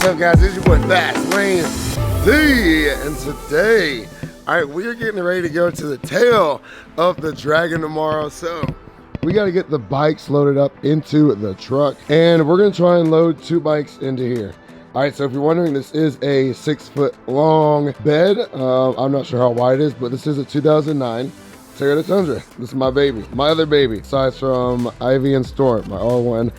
up, guys? It's your boy Fast Lane D, and today, we are getting ready to go to the tail of the Dragon tomorrow. So we got to get the bikes loaded up into the truck, and we're gonna try and load 2 bikes into here. All right, so if you're wondering, this is a 6-foot long bed. I'm not sure how wide it is, but this is a 2009 Toyota Tundra. This is my baby, my other baby, aside from Ivy and Storm, my R1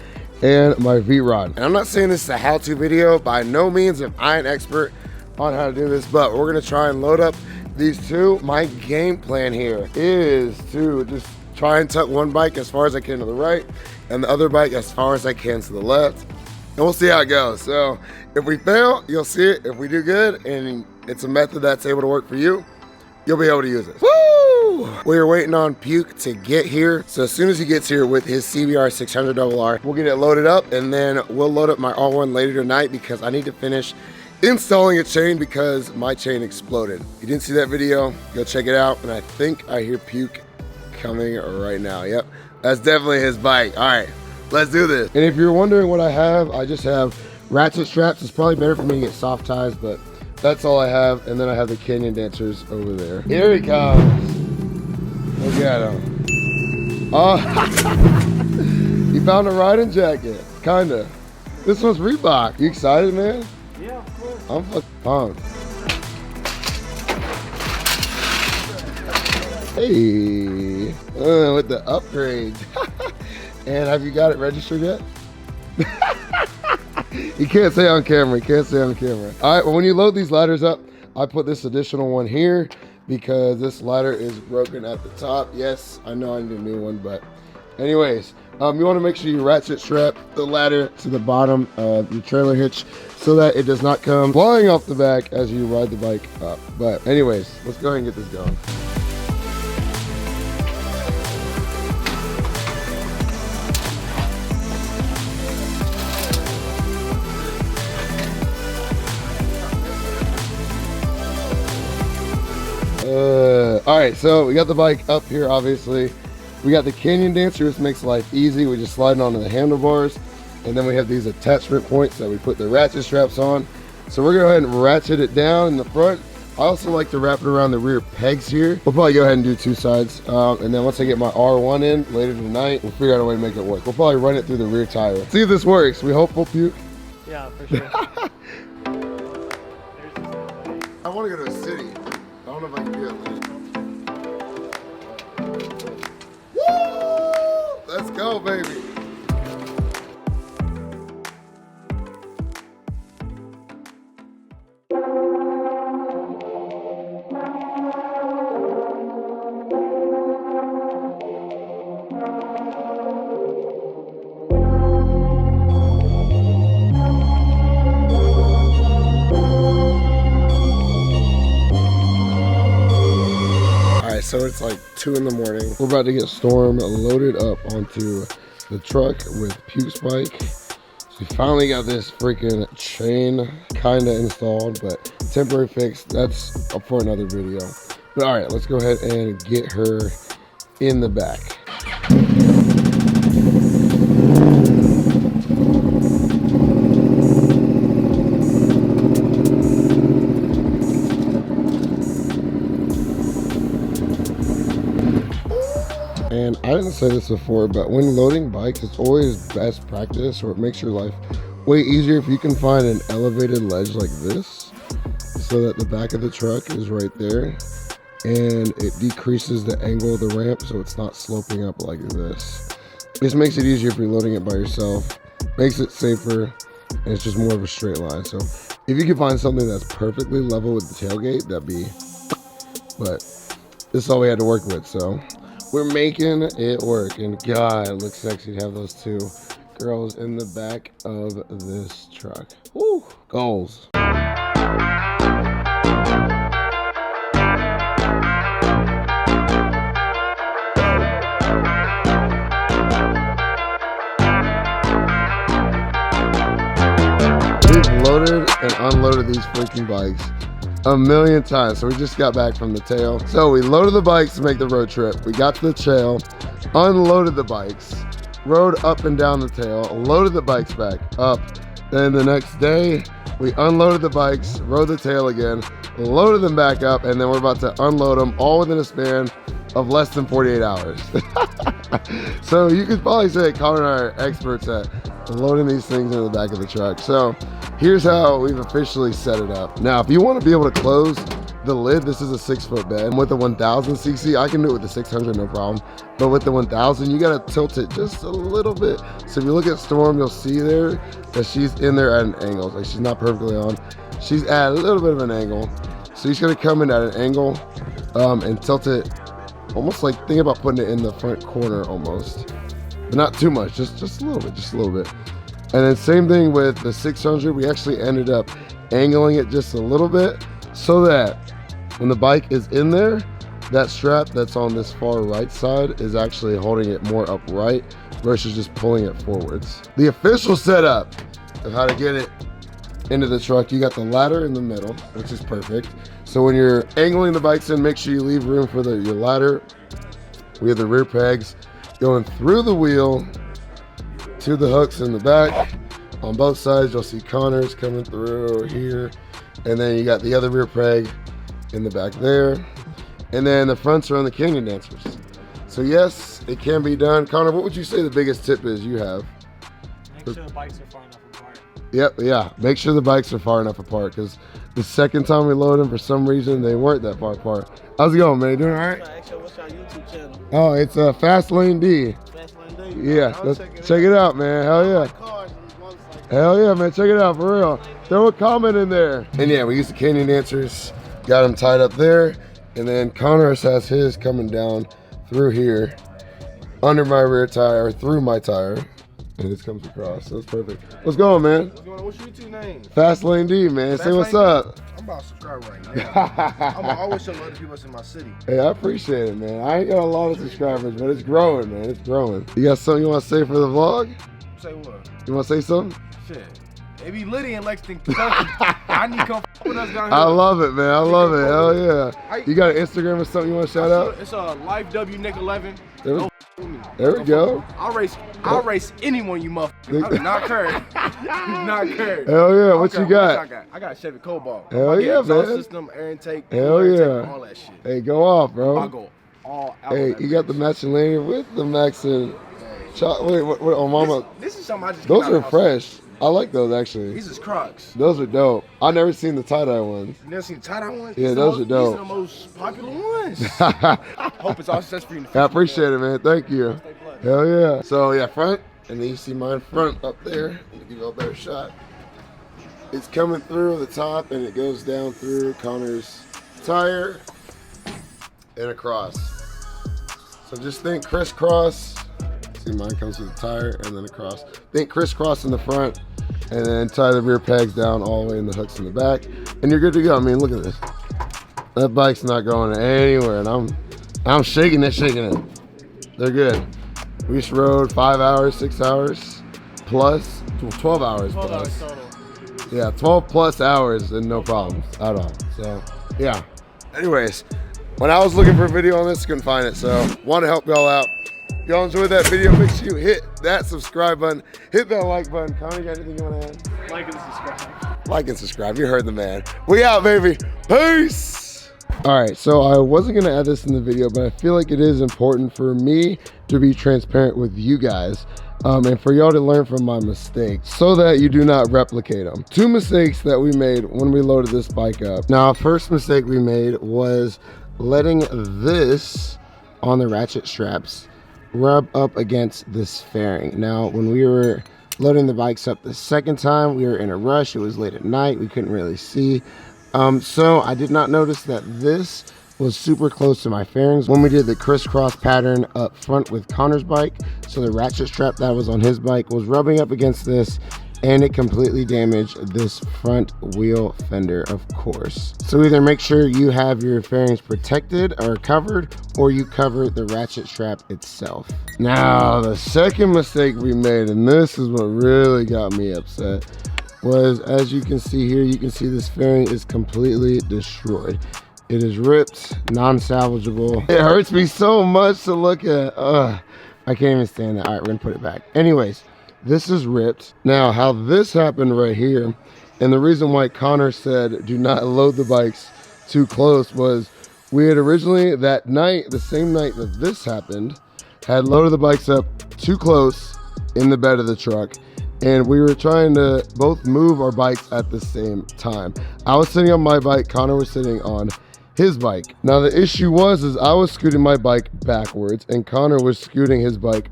and my V-Rod. And I'm not saying this is a how-to video. By no means am I an expert on how to do this, but we're gonna try and load up these 2. My game plan here is to just try and tuck one bike as far as I can to the right and the other bike as far as I can to the left. And we'll see how it goes. So if we fail, you'll see it. If we do good and it's a method that's able to work for you, you'll be able to use it. Woo! We're waiting on Puke to get here. So as soon as he gets here with his CBR600RR, we'll get it loaded up, and then we'll load up my R1 later tonight because I need to finish installing a chain because my chain exploded. If you didn't see that video, go check it out. And I think I hear Puke coming right now. Yep, that's definitely his bike. All right, let's do this. And if you're wondering what I have, I just have ratchet straps. It's probably better for me to get soft ties, but that's all I have. And then I have the Canyon Dancers over there. Here he comes. Look at him. Oh, he found a riding jacket, kinda. This one's Reebok. You excited, man? Yeah, of course. I'm fucking pumped. Hey, with the upgrade. And have you got it registered yet? You can't say on camera, you can't say on camera. All right, well, when you load these ladders up, I put this additional one here because this ladder is broken at the top. Yes, I know I need a new one, but anyways, you want to make sure you ratchet strap the ladder to the bottom of your trailer hitch so that it does not come flying off the back as you ride the bike up. But anyways, let's go ahead and get this going. All right, so we got the bike up here, obviously. We got the Canyon Dancer, which makes life easy. We just slide it onto the handlebars. And then we have these attachment points that we put the ratchet straps on. So we're gonna go ahead and ratchet it down in the front. I also like to wrap it around the rear pegs here. We'll probably go ahead and do 2 sides. And then once I get my R1 in later tonight, we'll figure out a way to make it work. We'll probably run it through the rear tire. See if this works. We hopeful, Puke? Yeah, for sure. I wanna go to a city. I don't know if I can do it. Let's go, baby. So it's like 2 in the morning. We're about to get Storm loaded up onto the truck with Puke's bike. So we finally got this freaking chain kinda installed, but temporary fix, that's up for another video. But all right, let's go ahead and get her in the back. And I didn't say this before, but when loading bikes, it's always best practice, or it makes your life way easier if you can find an elevated ledge like this so that the back of the truck is right there and it decreases the angle of the ramp so it's not sloping up like this. This makes it easier if you're loading it by yourself, makes it safer, and it's just more of a straight line. So if you can find something that's perfectly level with the tailgate, that'd be, but this is all we had to work with, so we're making it work. And God, it looks sexy to have those 2 girls in the back of this truck. Woo, goals. We've loaded and unloaded these freaking bikes a million times. So we just got back from the tail. So we loaded the bikes to make the road trip. We got to the tail, unloaded the bikes, rode up and down the tail, loaded the bikes back up. Then the next day, We unloaded the bikes, rode the tail again, loaded them back up, and then we're about to unload them all within a span of less than 48 hours. So you could probably say Connor and I are experts at loading these things into the back of the truck. So here's how we've officially set it up. Now, if you want to be able to close the lid, this is a 6-foot bed. With the 1000cc, I can do it with the 600, no problem. But with the 1000, you got to tilt it just a little bit. So if you look at Storm, you'll see there that she's in there at an angle. Like she's not perfectly on. She's at a little bit of an angle. So she's going to come in at an angle and tilt it almost like, think about putting it in the front corner almost. But not too much, just a little bit, just a little bit. And then same thing with the 600, we actually ended up angling it just a little bit so that when the bike is in there, that strap that's on this far right side is actually holding it more upright versus just pulling it forwards. The official setup of how to get it into the truck, you got the ladder in the middle, which is perfect. So when you're angling the bikes in, make sure you leave room for your ladder. We have the rear pegs going through the wheel to the hooks in the back. On both sides, you'll see Connor's coming through here. And then you got the other rear peg in the back there. And then the fronts are on the Canyon Dancers. So yes, it can be done. Connor, what would you say the biggest tip is you have? Make sure the bikes are far enough apart. Yep, yeah. Make sure the bikes are far enough apart, because the second time we loaded them, for some reason, they weren't that far apart. How's it going, man? You doing all right? Actually, what's your YouTube channel? Oh, it's Fast Lane D. Fast Lane D? Yeah, check it out, man. Hell yeah. Hell yeah, man. Check it out, for real. Throw a comment in there. And yeah, we used the Canyon Dancers, got them tied up there, and then Connor's has his coming down through here, under my rear tire, or through my tire. And this comes across, so it's perfect. What's going, man? What's going on? What's your YouTube name? Fast Lane D, man. Say what's up. I'm about to subscribe right now. I'm always showing other people that's in my city. Hey, I appreciate it, man. I ain't got a lot of subscribers, but it's growing, man. It's growing. You got something you want to say for the vlog? Say what? You want to say something? Shit. It be Liddy in Lexington, Kentucky. I need to come with us down here. I love it, man. I love it. Hell yeah. You got an Instagram or something you want to shout out? It's Life W Nick 11. There we go. I'll race anyone, you motherfucker. I do not care. Do not care. Hell yeah. What you got? I got Chevy Cobalt. Hell yeah, exhaust man. system, air intake, Hell yeah. all that shit. Hey, go off, bro. I go all out. Hey, you got the matching lanyard with the Max and wait, what on mama? This is something I just Those are fresh. I like those actually. These is Crocs. Those are dope. I never seen the tie-dye ones. You never seen the tie-dye ones? Yeah, those are dope. These are the most popular ones. Hope it's all successful in the future. I appreciate it, man. Thank you. Hell yeah. So yeah, front, and then you see mine front up there. Let me give you a better shot. It's coming through the top, and it goes down through Connor's tire and across. So just think crisscross. See, mine comes through the tire and then across. Think crisscross in the front, and then tie the rear pegs down all the way in the hooks in the back, and you're good to go. I mean, look at this. That bike's not going anywhere, and I'm shaking it. They're good. We just rode 5 hours, 6 hours plus, 12 hours 12 plus. hours total. Yeah, 12 plus hours and no problems at all. So yeah. Anyways, when I was looking for a video on this, couldn't find it. So want to help y'all out. If y'all enjoyed that video, make sure you hit that subscribe button, hit that like button. Connie, you got anything you want to add? Like and subscribe. Like and subscribe. You heard the man. We out, baby. Peace. All right, so I wasn't gonna add this in the video, but I feel like it is important for me to be transparent with you guys and for y'all to learn from my mistakes so that you do not replicate them. 2 mistakes that we made when we loaded this bike up. Now, first mistake we made was letting this on the ratchet straps rub up against this fairing. Now, when we were loading the bikes up the second time, we were in a rush. It was late at night. We couldn't really see. So I did not notice that this was super close to my fairings when we did the crisscross pattern up front with Connor's bike. So the ratchet strap that was on his bike was rubbing up against this, and it completely damaged this front wheel fender, of course. So either make sure you have your fairings protected or covered, or you cover the ratchet strap itself. Now, the second mistake we made, and this is what really got me upset, was, as you can see here, you can see this fairing is completely destroyed. It is ripped, non-salvageable. It hurts me so much to look at. I can't even stand that. All right, we're gonna put it back. Anyways, this is ripped. Now, how this happened right here And the reason why Connor said do not load the bikes too close was we had originally that night, the same night that this happened, had loaded the bikes up too close in the bed of the truck. And we were trying to both move our bikes at the same time. I was sitting on my bike, Connor was sitting on his bike. Now the issue is I was scooting my bike backwards and Connor was scooting his bike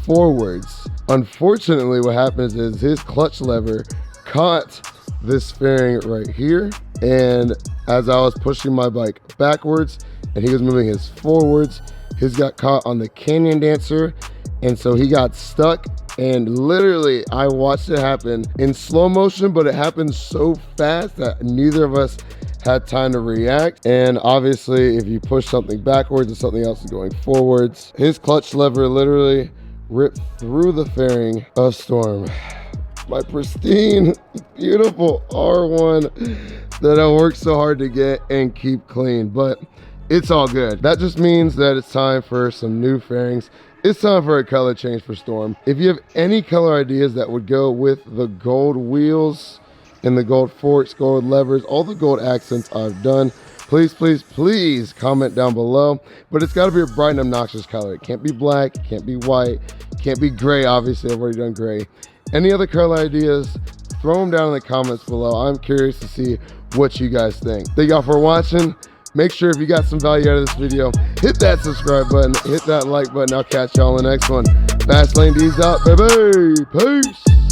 forwards. Unfortunately, what happens is his clutch lever caught this fairing right here. And as I was pushing my bike backwards and he was moving his forwards, his got caught on the Canyon Dancer. And so he got stuck, and literally I watched it happen in slow motion, but it happened so fast that neither of us had time to react. And obviously if you push something backwards and something else is going forwards, his clutch lever literally ripped through the fairing of Storm. My pristine, beautiful R1 that I worked so hard to get and keep clean, but it's all good. That just means that it's time for some new fairings. It's time for a color change for Storm. If you have any color ideas that would go with the gold wheels and the gold forks, gold levers, all the gold accents I've done, please, please, please comment down below. But it's gotta be a bright and obnoxious color. It can't be black, it can't be white, it can't be gray. Obviously, I've already done gray. Any other color ideas, throw them down in the comments below. I'm curious to see what you guys think. Thank y'all for watching. Make sure if you got some value out of this video, hit that subscribe button, hit that like button. I'll catch y'all in the next one. Fast Lane D's out, baby. Peace.